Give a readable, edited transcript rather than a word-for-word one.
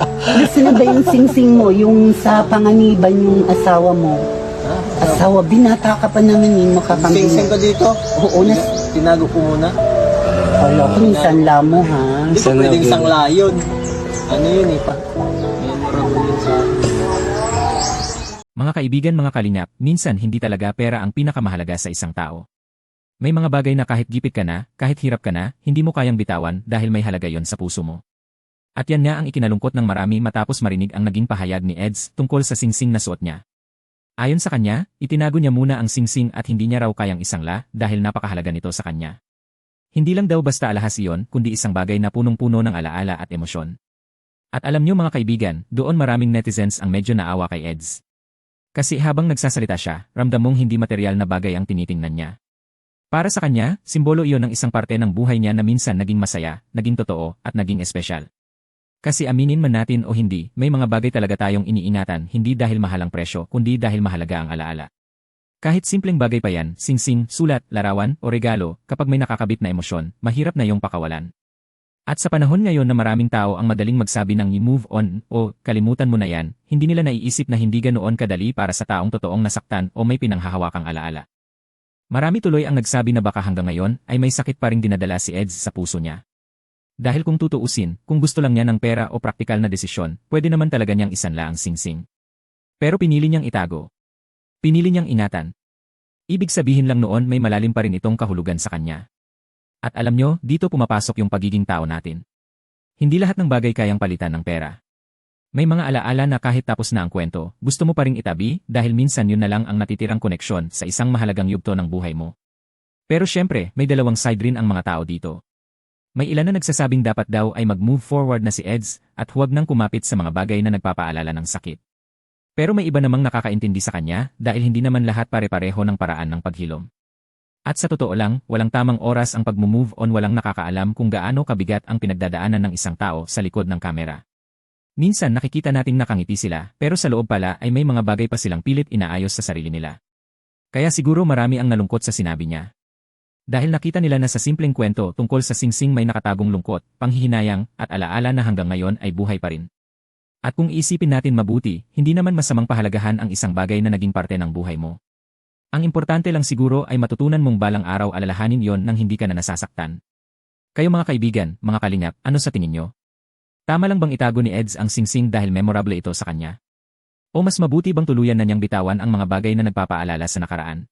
Nasaan na ba yung singsing mo? Yung sa panganiban yung asawa mo? Asawa, binata ka pa naman yun, makakambing. Singsing ko dito. Oo, Tinago ko muna. Wala ko yung sanla mo, ha? Hindi pa Sana pwedeng yun. sangla yun. Ano yun eh pa? Memorable yun sa akin. Mga kaibigan, mga kalingap, minsan hindi talaga pera ang pinakamahalaga sa isang tao. May mga bagay na kahit gipit ka na, kahit hirap ka na, hindi mo kayang bitawan dahil may halaga yon sa puso mo. At yan nga ang ikinalungkot ng marami matapos marinig ang naging pahayag ni Eds tungkol sa singsing na suot niya. Ayon sa kanya, itinago niya muna ang singsing at hindi niya raw kayang isangla dahil napakahalaga nito sa kanya. Hindi lang daw basta alahas iyon kundi isang bagay na punong-puno ng alaala at emosyon. At alam niyo mga kaibigan, doon maraming netizens ang medyo naawa kay Eds. Kasi habang nagsasalita siya, ramdam mong hindi materyal na bagay ang tinitingnan niya. Para sa kanya, simbolo iyon ng isang parte ng buhay niya na minsan naging masaya, naging totoo, at naging espesyal. Kasi aminin man natin o hindi, may mga bagay talaga tayong iniingatan hindi dahil mahalang presyo, kundi dahil mahalaga ang alaala. Kahit simpleng bagay pa yan, singsing, sulat, larawan, o regalo, kapag may nakakabit na emosyon, mahirap na yung pakawalan. At sa panahon ngayon na maraming tao ang madaling magsabi ng move on o kalimutan mo na yan, hindi nila naiisip na hindi ganoon kadali para sa taong totoong nasaktan o may pinanghahawakang alaala. Marami tuloy ang nagsabi na baka hanggang ngayon ay may sakit pa ring dinadala si Eds sa puso niya. Dahil kung tutuusin, kung gusto lang niya ng pera o praktikal na desisyon, pwede naman talaga niyang isanla ang singsing. Pero pinili niyang itago. Pinili niyang ingatan. Ibig sabihin lang noon may malalim pa rin itong kahulugan sa kanya. At alam nyo, dito pumapasok yung pagiging tao natin. Hindi lahat ng bagay kayang palitan ng pera. May mga alaala na kahit tapos na ang kwento, gusto mo pa ring itabi dahil minsan yun na lang ang natitirang koneksyon sa isang mahalagang yugto ng buhay mo. Pero syempre, may dalawang side rin ang mga tao dito. May ilan na nagsasabing dapat daw ay mag-move forward na si Eds at huwag nang kumapit sa mga bagay na nagpapaalala ng sakit. Pero may iba namang nakakaintindi sa kanya dahil hindi naman lahat pare-pareho ng paraan ng paghilom. At sa totoo lang, walang tamang oras ang pag-move on, walang nakakaalam kung gaano kabigat ang pinagdadaanan ng isang tao sa likod ng kamera. Minsan nakikita nating nakangiti sila, pero sa loob pala ay may mga bagay pa silang pilit inaayos sa sarili nila. Kaya siguro marami ang nalungkot sa sinabi niya. Dahil nakita nila na sa simpleng kwento tungkol sa singsing may nakatagong lungkot, panghihinayang, at alaala na hanggang ngayon ay buhay pa rin. At kung isipin natin mabuti, hindi naman masamang pahalagahan ang isang bagay na naging parte ng buhay mo. Ang importante lang siguro ay matutunan mong balang araw alalahanin yon nang hindi ka na nasasaktan. Kayo mga kaibigan, mga kalingap, ano sa tingin nyo? Tama lang bang itago ni Eds ang singsing dahil memorable ito sa kanya? O mas mabuti bang tuluyan na niyang bitawan ang mga bagay na nagpapaalala sa nakaraan?